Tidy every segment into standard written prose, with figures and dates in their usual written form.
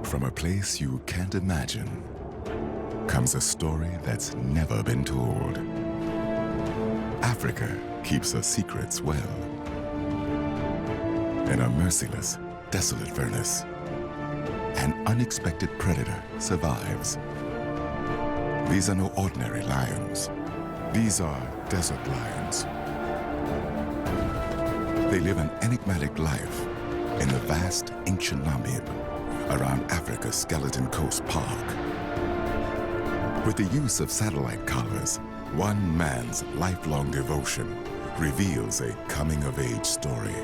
from a place you can't imagine comes a story that's never been told. Africa keeps her secrets well. In a merciless, desolate furnace, an unexpected predator survives. These are no ordinary lions. These are desert lions. They live an enigmatic life in the vast ancient Namib around Africa's Skeleton Coast Park. With the use of satellite collars, one man's lifelong devotion reveals a coming-of-age story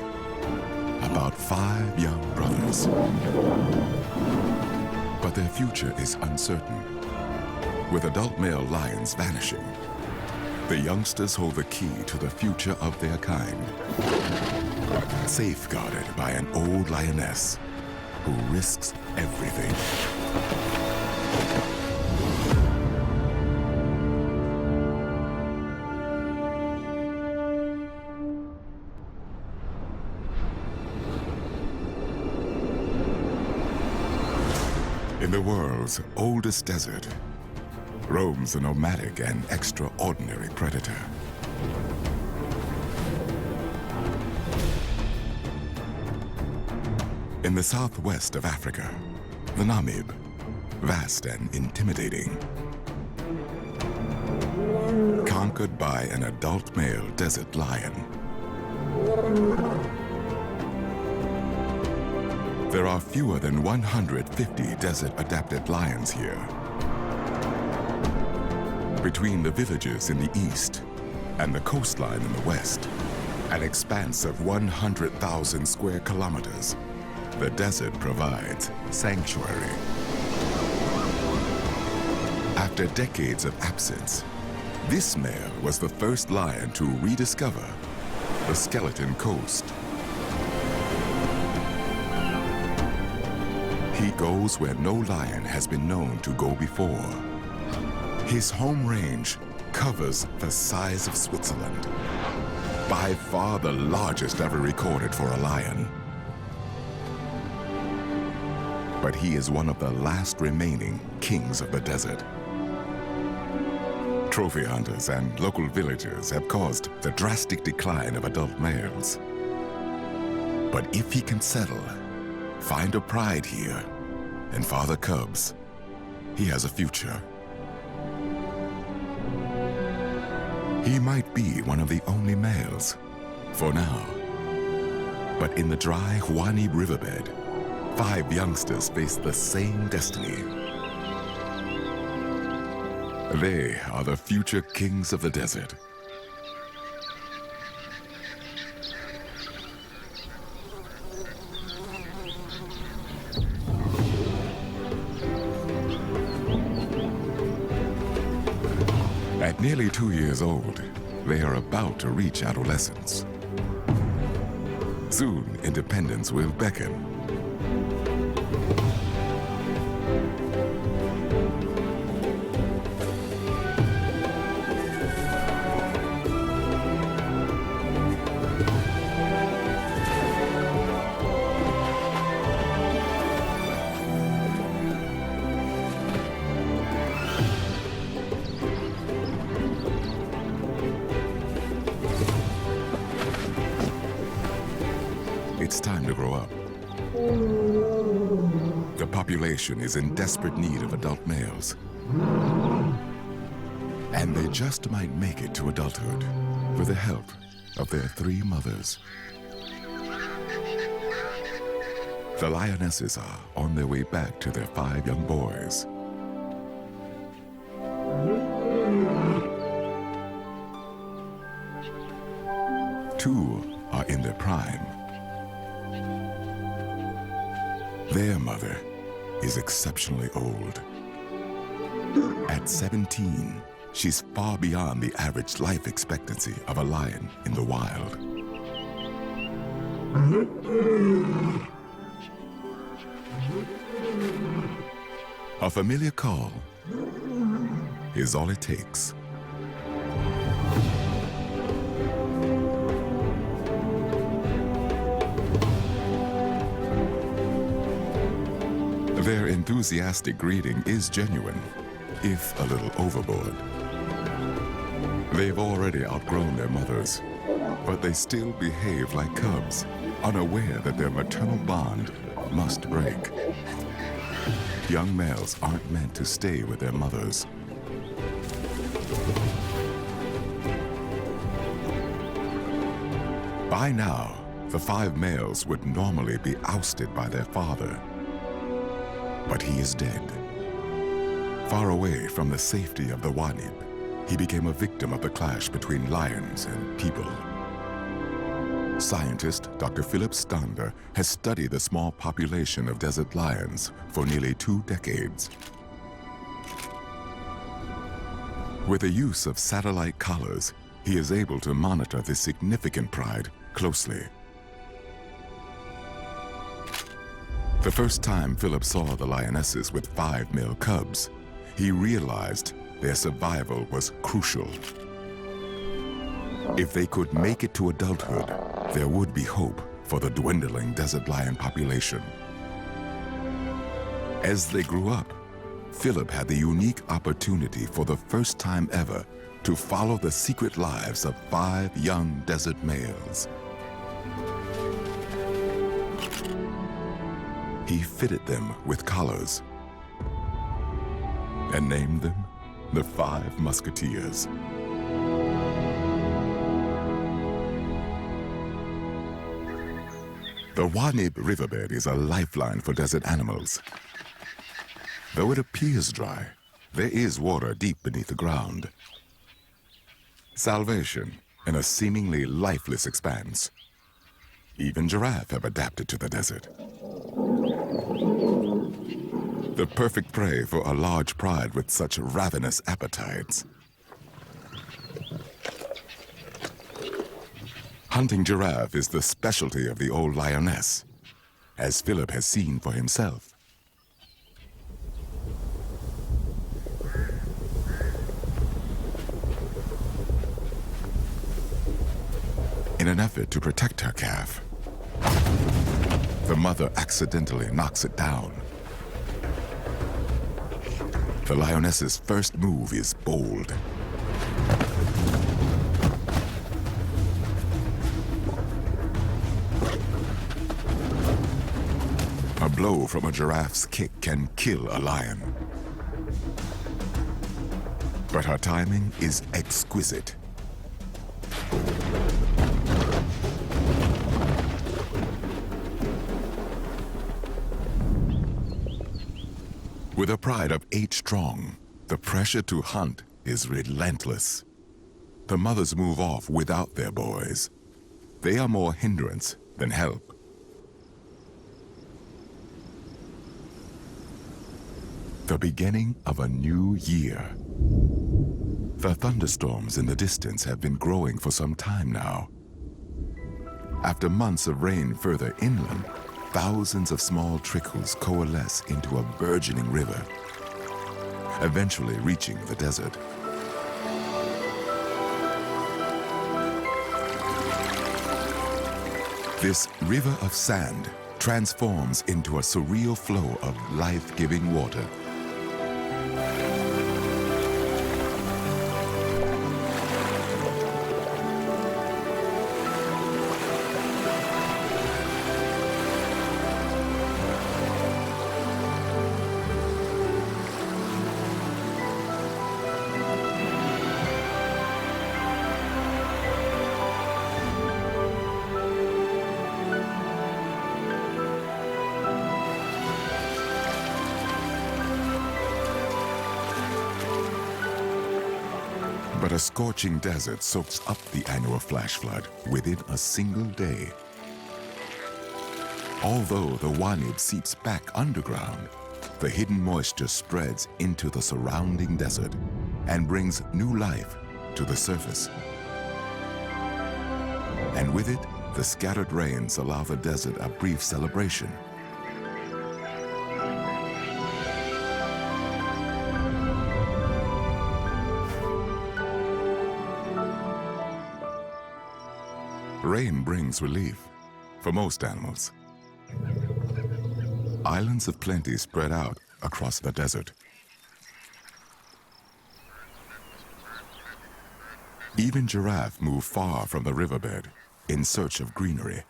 about 5 young brothers. But their future is uncertain. With adult male lions vanishing, the youngsters hold the key to the future of their kind, safeguarded by an old lioness who risks everything. In the world's oldest desert, roams a nomadic and extraordinary predator. In the southwest of Africa, the Namib, vast and intimidating, conquered by an adult male desert lion. There are fewer than 150 desert-adapted lions here. Between the villages in the east and the coastline in the west, an expanse of 100,000 square kilometers, the desert provides sanctuary. After decades of absence, this male was the first lion to rediscover the Skeleton Coast. He goes where no lion has been known to go before. His home range covers the size of Switzerland, by far the largest ever recorded for a lion. But he is one of the last remaining kings of the desert. Trophy hunters and local villagers have caused the drastic decline of adult males. But if he can settle, find a pride here, and father cubs, he has a future. He might be one of the only males, for now. But in the dry Huanib riverbed, 5 youngsters face the same destiny. They are the future kings of the desert. At nearly 2 years old, they are about to reach adolescence. Soon, independence will beckon. It's time to grow up. The population is in desperate need of adult males. And they just might make it to adulthood with the help of their 3 mothers. The lionesses are on their way back to their 5 young boys. Two are in their prime. Their mother is exceptionally old. At 17, she's far beyond the average life expectancy of a lion in the wild. A familiar call is all it takes. Their enthusiastic greeting is genuine, if a little overboard. They've already outgrown their mothers, but they still behave like cubs, unaware that their maternal bond must break. Young males aren't meant to stay with their mothers. By now, the 5 males would normally be ousted by their father. But he is dead. Far away from the safety of the Wanib, he became a victim of the clash between lions and people. Scientist Dr. Philip Stander has studied the small population of desert lions for nearly 2 decades. With the use of satellite collars, he is able to monitor this significant pride closely. The first time Philip saw the lionesses with 5 male cubs, he realized their survival was crucial. If they could make it to adulthood, there would be hope for the dwindling desert lion population. As they grew up, Philip had the unique opportunity for the first time ever to follow the secret lives of 5 young desert males. He fitted them with collars and named them the 5 Musketeers. The Wanib riverbed is a lifeline for desert animals. Though it appears dry, there is water deep beneath the ground. Salvation in a seemingly lifeless expanse. Even giraffe have adapted to the desert. The perfect prey for a large pride with such ravenous appetites. Hunting giraffe is the specialty of the old lioness, as Philip has seen for himself. In an effort to protect her calf, the mother accidentally knocks it down. The lioness's first move is bold. A blow from a giraffe's kick can kill a lion. But her timing is exquisite. With a pride of 8 strong, the pressure to hunt is relentless. The mothers move off without their boys. They are more hindrance than help. The beginning of a new year. The thunderstorms in the distance have been growing for some time now. After months of rain further inland, thousands of small trickles coalesce into a burgeoning river, eventually reaching the desert. This river of sand transforms into a surreal flow of life-giving water. But a scorching desert soaks up the annual flash flood within a single day. Although the Wanib seeps back underground, the hidden moisture spreads into the surrounding desert and brings new life to the surface. And with it, the scattered rains allow the desert a brief celebration. Rain brings relief for most animals. Islands of plenty spread out across the desert. Even giraffe move far from the riverbed in search of greenery.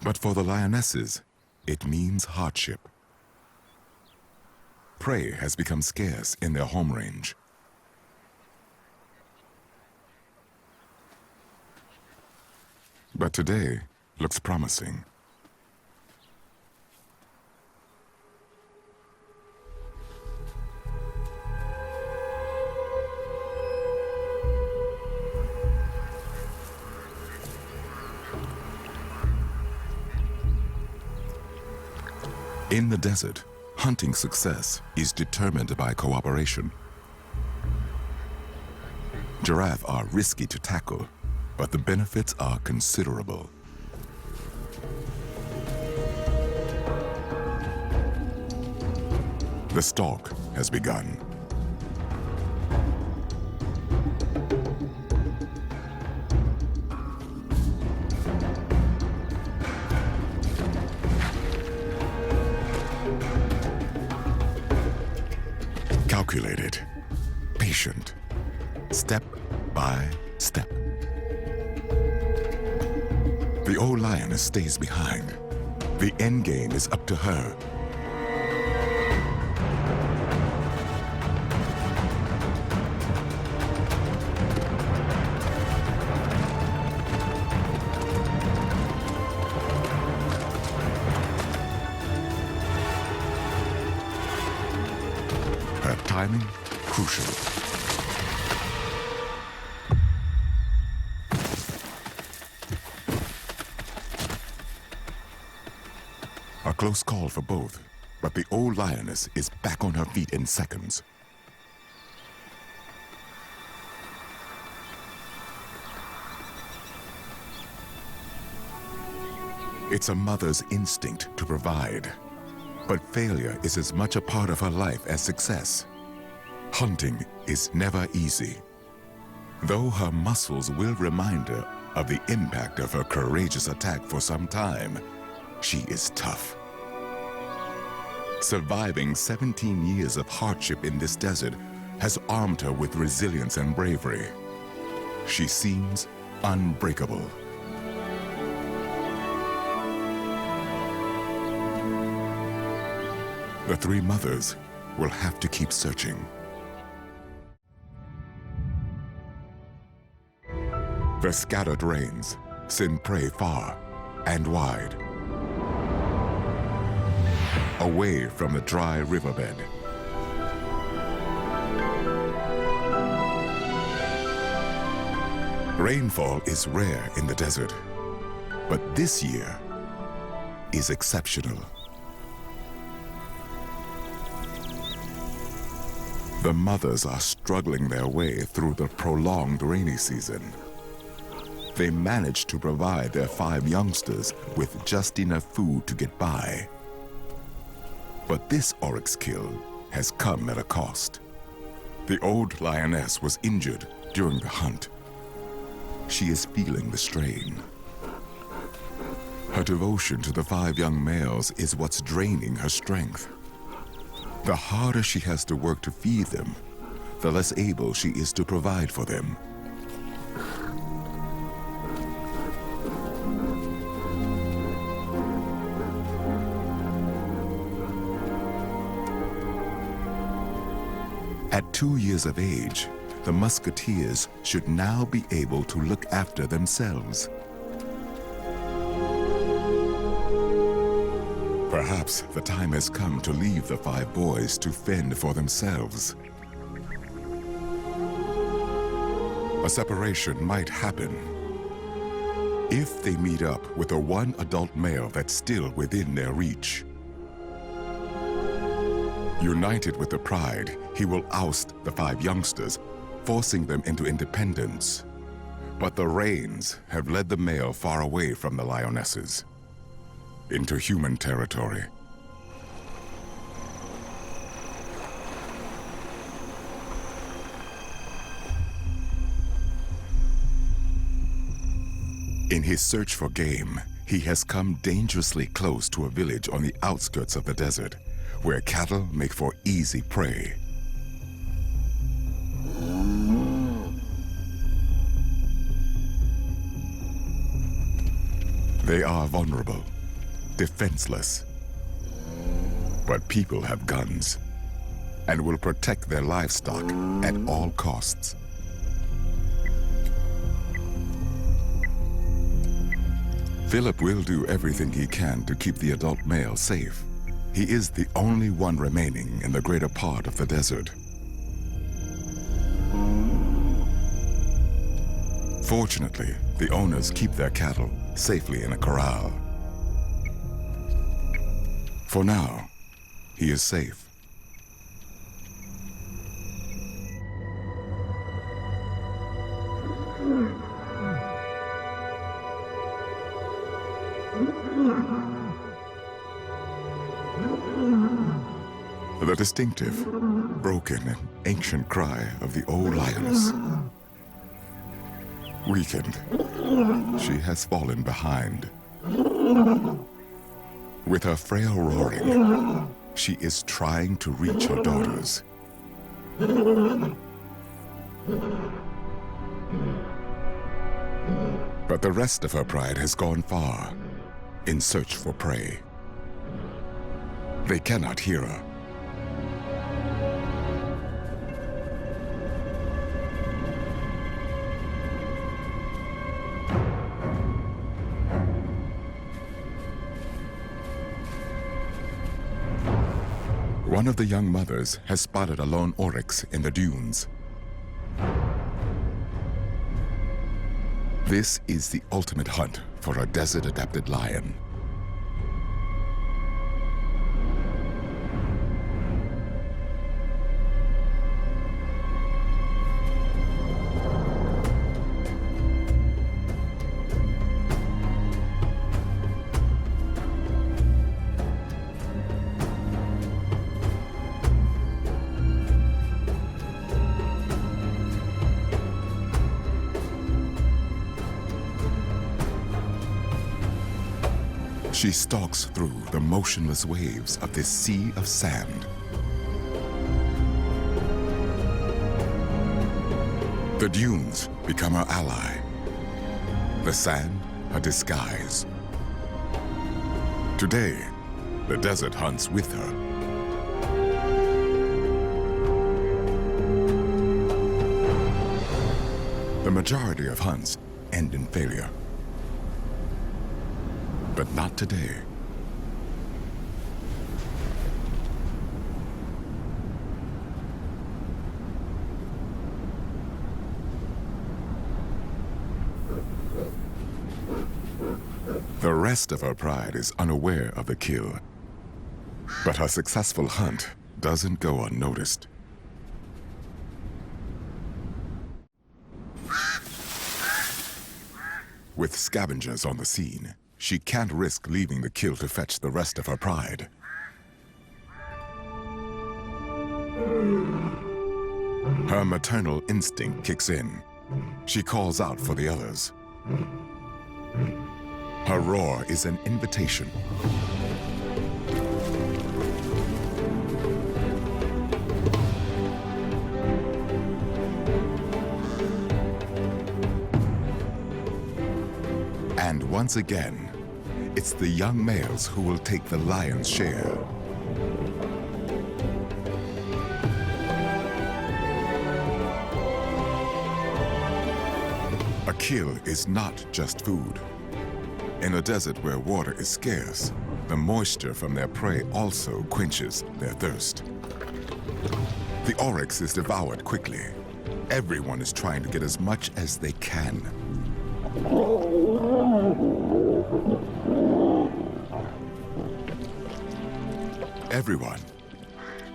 But for the lionesses, it means hardship. Prey has become scarce in their home range. But today looks promising. In the desert, hunting success is determined by cooperation. Giraffe are risky to tackle, but the benefits are considerable. The stalk has begun. Calculated, patient, step by step. The old lioness stays behind. The end game is up to her. Her timing, crucial. A close call for both, but the old lioness is back on her feet in seconds. It's a mother's instinct to provide, but failure is as much a part of her life as success. Hunting is never easy, though her muscles will remind her of the impact of her courageous attack for some time. She is tough. Surviving 17 years of hardship in this desert has armed her with resilience and bravery. She seems unbreakable. The three mothers will have to keep searching. The scattered rains send prey far and wide, away from the dry riverbed. Rainfall is rare in the desert, but this year is exceptional. The mothers are struggling their way through the prolonged rainy season. They managed to provide their 5 youngsters with just enough food to get by. But this oryx kill has come at a cost. The old lioness was injured during the hunt. She is feeling the strain. Her devotion to the 5 young males is what's draining her strength. The harder she has to work to feed them, the less able she is to provide for them. At 2 years of age, the musketeers should now be able to look after themselves. Perhaps the time has come to leave the 5 boys to fend for themselves. A separation might happen if they meet up with the one adult male that's still within their reach. United with the pride, he will oust the 5 youngsters, forcing them into independence. But the rains have led the male far away from the lionesses, into human territory. In his search for game, he has come dangerously close to a village on the outskirts of the desert, where cattle make for easy prey. They are vulnerable, defenseless. But people have guns and will protect their livestock at all costs. Philip will do everything he can to keep the adult male safe. He is the only one remaining in the greater part of the desert. Fortunately, the owners keep their cattle safely in a corral. For now, he is safe. The distinctive, broken, and ancient cry of the old lioness. Weakened, she has fallen behind. With her frail roaring, she is trying to reach her daughters. But the rest of her pride has gone far in search for prey. They cannot hear her. One of the young mothers has spotted a lone oryx in the dunes. This is the ultimate hunt for a desert-adapted lion. She stalks through the motionless waves of this sea of sand. The dunes become her ally. The sand, a disguise. Today, the desert hunts with her. The majority of hunts end in failure. But not today. The rest of her pride is unaware of the kill. But her successful hunt doesn't go unnoticed. With scavengers on the scene, she can't risk leaving the kill to fetch the rest of her pride. Her maternal instinct kicks in. She calls out for the others. Her roar is an invitation. And once again, it's the young males who will take the lion's share. A kill is not just food. In a desert where water is scarce, the moisture from their prey also quenches their thirst. The oryx is devoured quickly. Everyone is trying to get as much as they can. Everyone,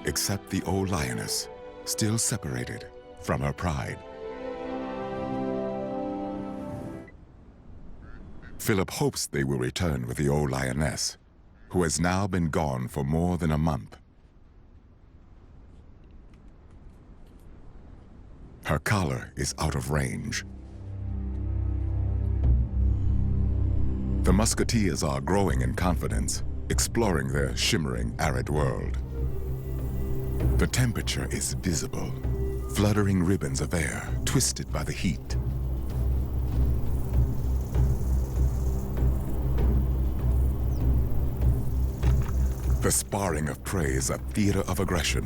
except the old lioness, still separated from her pride. Philip hopes they will return with the old lioness, who has now been gone for more than a month. Her collar is out of range. The musketeers are growing in confidence, exploring their shimmering, arid world. The temperature is visible, fluttering ribbons of air twisted by the heat. The sparring of prey is a theater of aggression.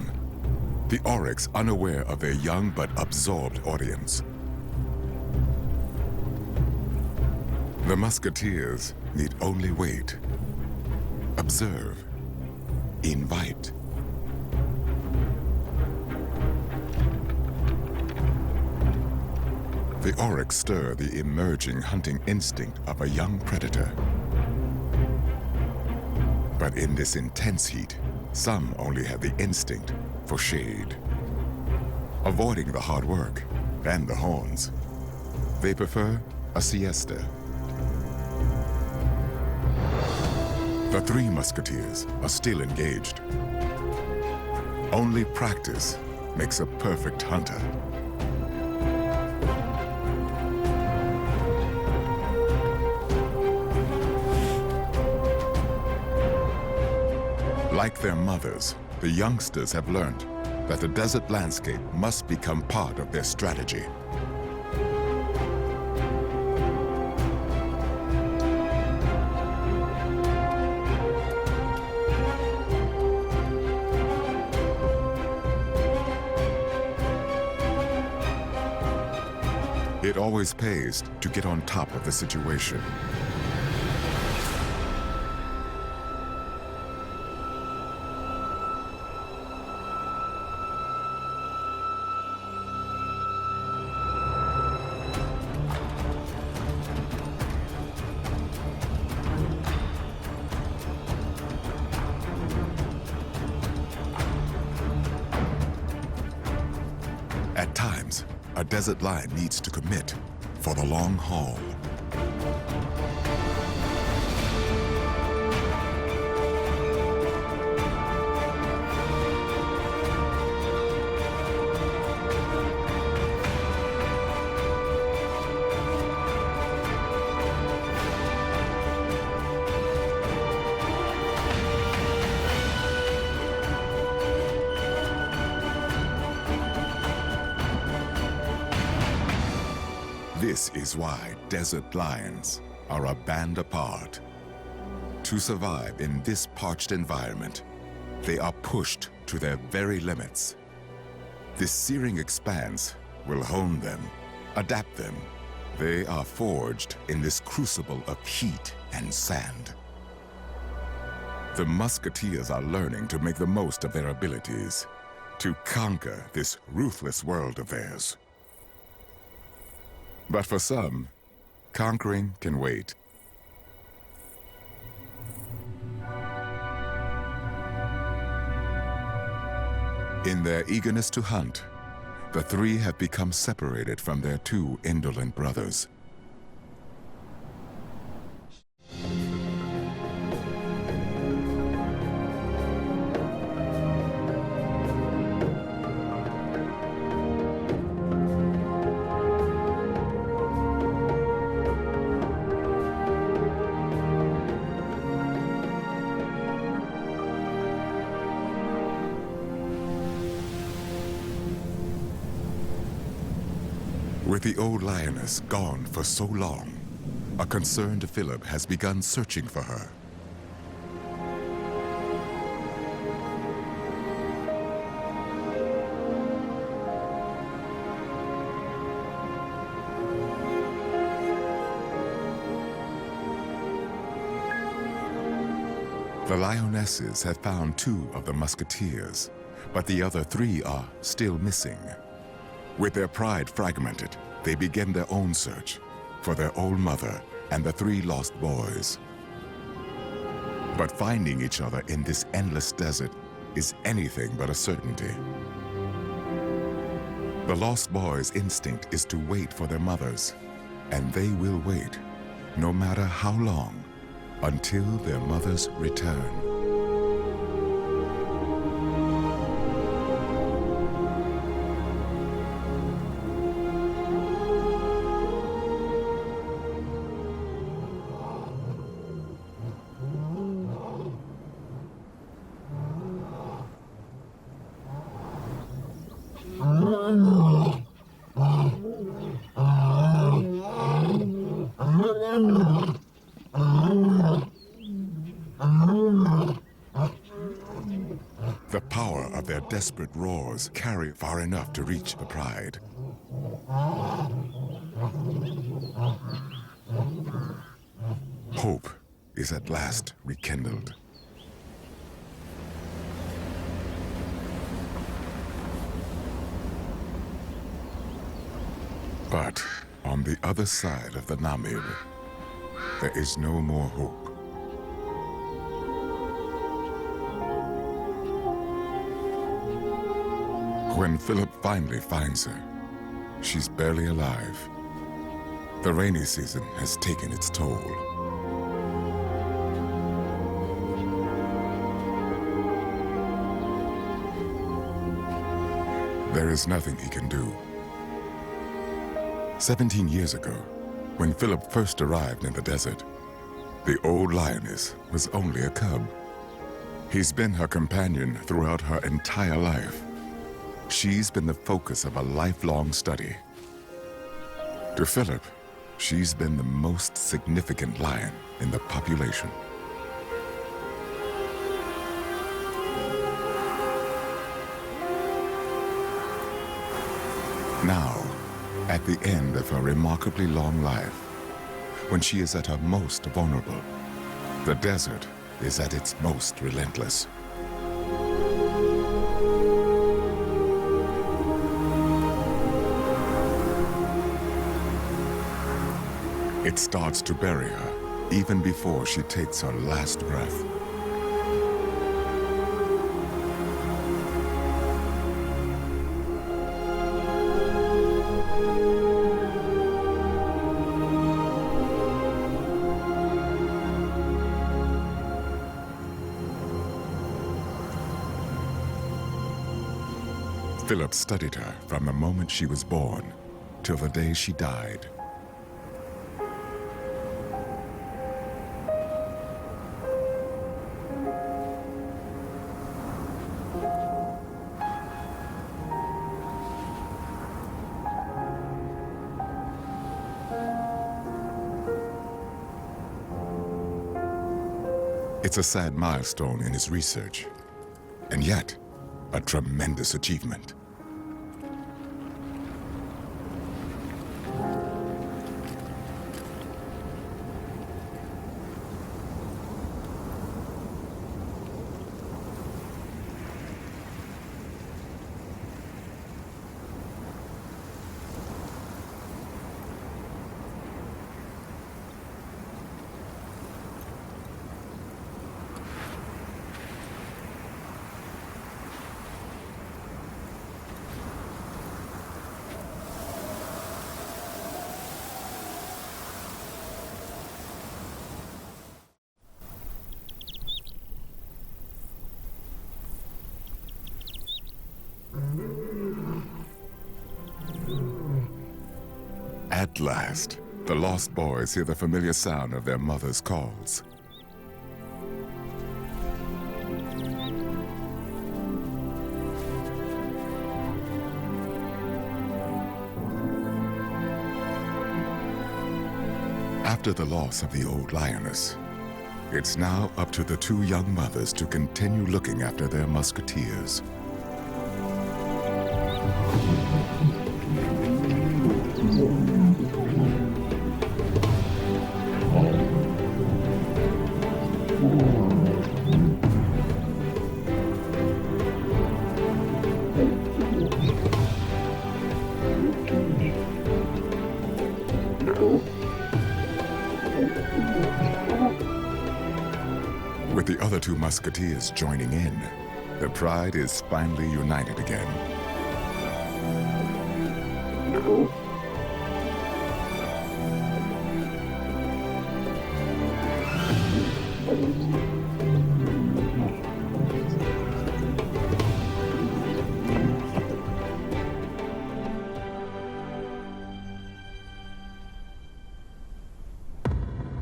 The oryx unaware of their young but absorbed audience. The musketeers need only wait, observe, invite. The oryx stir the emerging hunting instinct of a young predator. But in this intense heat, some only have the instinct for shade. Avoiding the hard work and the horns, they prefer a siesta. The three musketeers are still engaged. Only practice makes a perfect hunter. Like their mothers, the youngsters have learned that the desert landscape must become part of their strategy. It always pays to get on top of the situation. At times, a desert lion needs to commit for the long haul. This is why desert lions are a band apart. To survive in this parched environment, they are pushed to their very limits. This searing expanse will hone them, adapt them. They are forged in this crucible of heat and sand. The musketeers are learning to make the most of their abilities, to conquer this ruthless world of theirs. But for some, conquering can wait. In their eagerness to hunt, the three have become separated from their two indolent brothers. With the old lioness gone for so long, a concerned Philip has begun searching for her. The lionesses have found 2 of the musketeers, but the other 3 are still missing. With their pride fragmented, they begin their own search for their old mother and the 3 lost boys. But finding each other in this endless desert is anything but a certainty. The lost boys' instinct is to wait for their mothers, and they will wait, no matter how long, until their mothers return. The power of their desperate roars carry far enough to reach the pride. Hope is at last rekindled. But on the other side of the Namib, there is no more hope. When Philip finally finds her, she's barely alive. The rainy season has taken its toll. There is nothing he can do. 17 years ago, when Philip first arrived in the desert, the old lioness was only a cub. He's been her companion throughout her entire life. She's been the focus of a lifelong study. To Philip, she's been the most significant lion in the population. Now, at the end of her remarkably long life, when she is at her most vulnerable, the desert is at its most relentless. It starts to bury her even before she takes her last breath. Philip studied her from the moment she was born till the day she died. It's a sad milestone in his research, and yet a tremendous achievement. At last, the lost boys hear the familiar sound of their mother's calls. After the loss of the old lioness, it's now up to the two young mothers to continue looking after their musketeers. With the other two musketeers joining in, the pride is finally united again.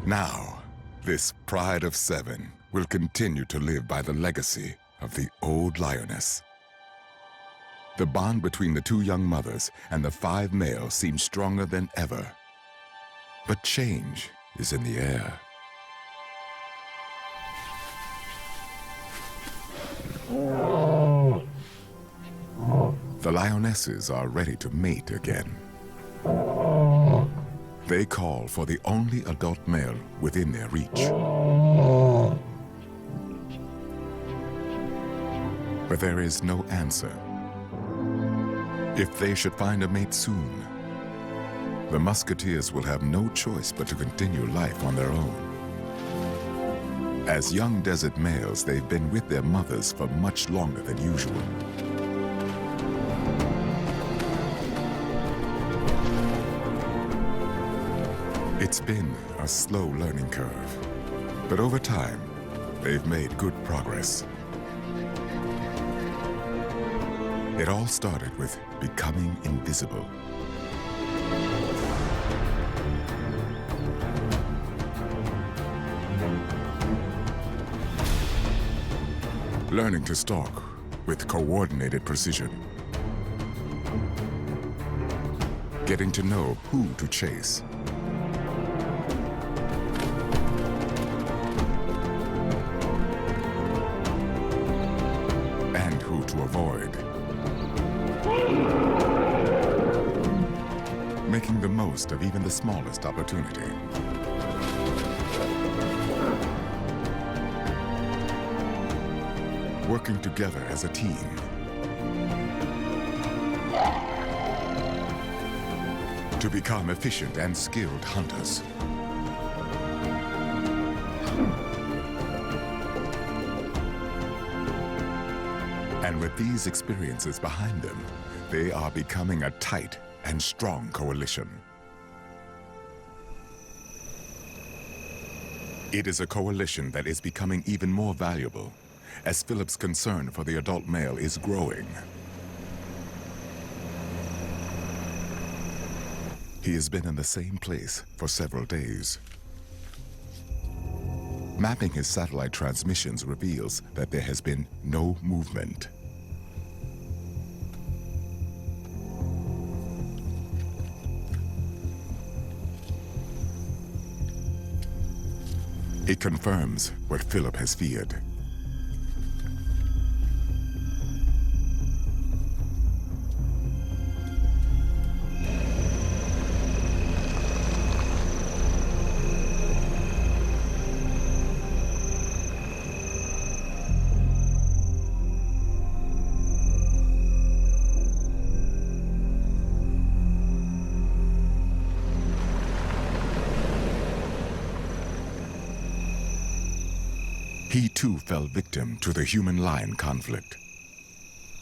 Now, this pride of seven will continue to live by the legacy of the old lioness. The bond between the two young mothers and the 5 males seems stronger than ever. But change is in the air. The lionesses are ready to mate again. They call for the only adult male within their reach. But there is no answer. If they should find a mate soon, the musketeers will have no choice but to continue life on their own. As young desert males, they've been with their mothers for much longer than usual. It's been a slow learning curve, but over time, they've made good progress. It all started with becoming invisible. Learning to stalk with coordinated precision. Getting to know who to chase. And who to avoid. Making the most of even the smallest opportunity. Working together as a team. To become efficient and skilled hunters. And with these experiences behind them, they are becoming a tight and strong coalition. It is a coalition that is becoming even more valuable as Philip's concern for the adult male is growing. He has been in the same place for several days. Mapping his satellite transmissions reveals that there has been no movement. It confirms what Philip has feared. He too fell victim to the human-lion conflict.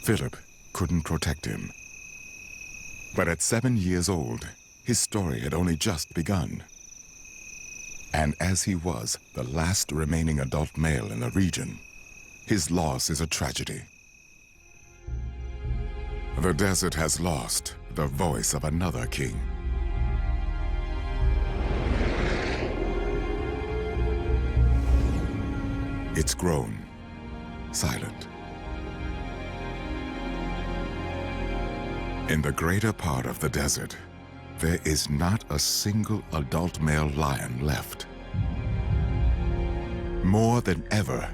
Philip couldn't protect him. But at 7 years old, his story had only just begun. And as he was the last remaining adult male in the region, his loss is a tragedy. The desert has lost the voice of another king. It's grown silent. In the greater part of the desert, there is not a single adult male lion left. More than ever,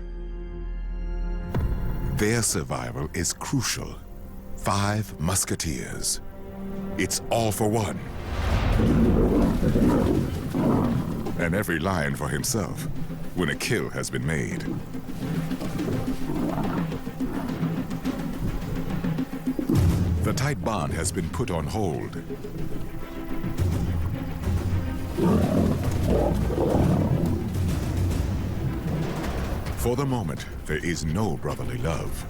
their survival is crucial. 5 musketeers. It's all for one. And every lion for himself when a kill has been made. The tight bond has been put on hold. For the moment, there is no brotherly love.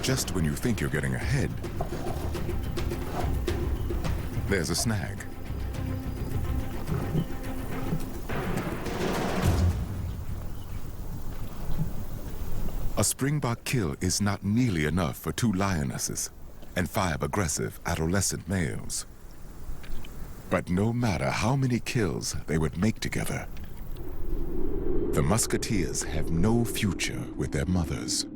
Just when you think you're getting ahead, there's a snag. A springbok kill is not nearly enough for 2 lionesses and 5 aggressive adolescent males. But no matter how many kills they would make together, the musketeers have no future with their mothers.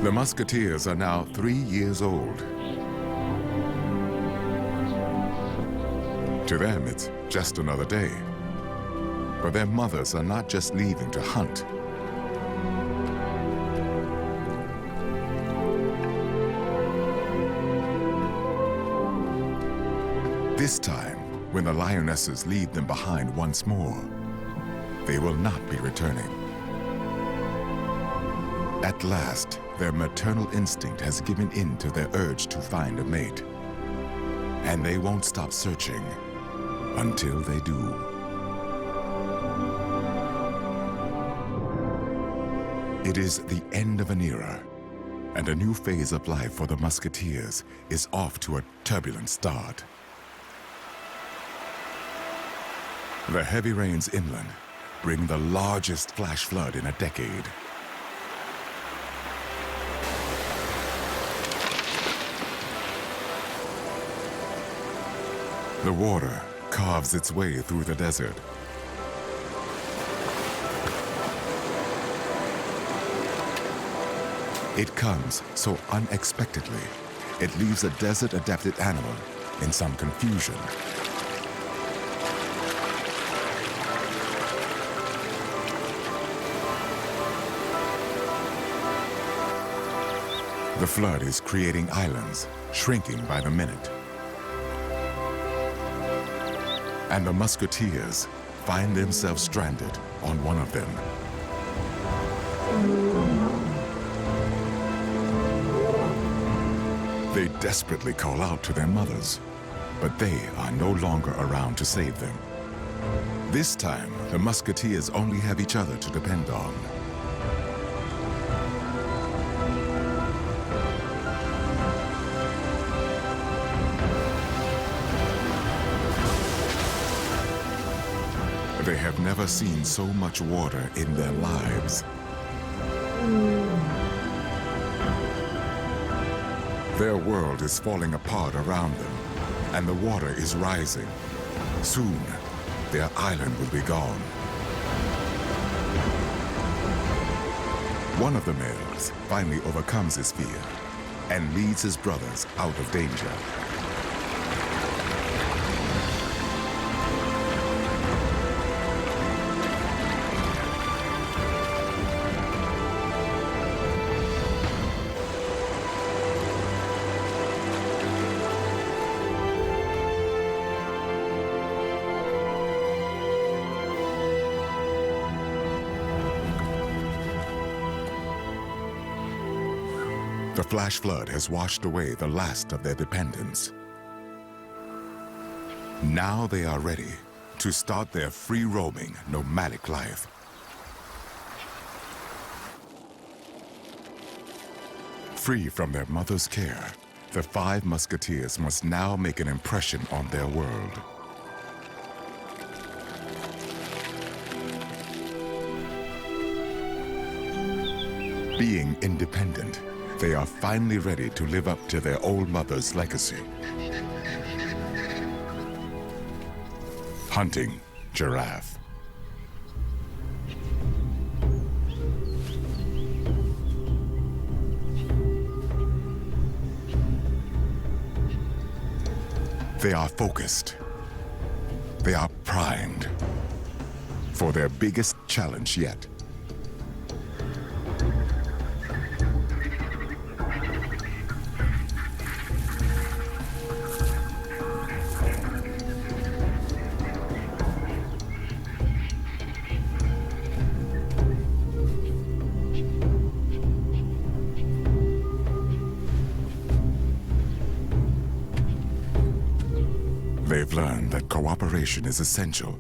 The musketeers are now 3 years old. To them, it's just another day. But their mothers are not just leaving to hunt. This time, when the lionesses leave them behind once more, they will not be returning. At last, their maternal instinct has given in to their urge to find a mate. And they won't stop searching until they do. It is the end of an era, and a new phase of life for the musketeers is off to a turbulent start. The heavy rains inland bring the largest flash flood in a decade. The water carves its way through the desert. It comes so unexpectedly, it leaves a desert-adapted animal in some confusion. The flood is creating islands, shrinking by the minute. And the musketeers find themselves stranded on one of them. They desperately call out to their mothers, but they are no longer around to save them. This time, the musketeers only have each other to depend on. They have never seen so much water in their lives. Their world is falling apart around them, and the water is rising. Soon, their island will be gone. One of the males finally overcomes his fear and leads his brothers out of danger. The flash flood has washed away the last of their dependents. Now they are ready to start their free-roaming, nomadic life. Free from their mother's care, the 5 musketeers must now make an impression on their world. Being independent, they are finally ready to live up to their old mother's legacy. Hunting giraffe. They are focused. They are primed for their biggest challenge yet. They've learned that cooperation is essential.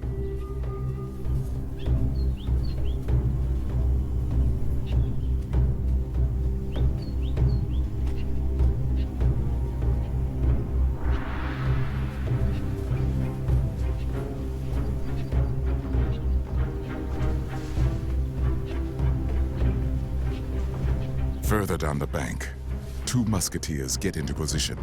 Further down the bank, 2 musketeers get into position.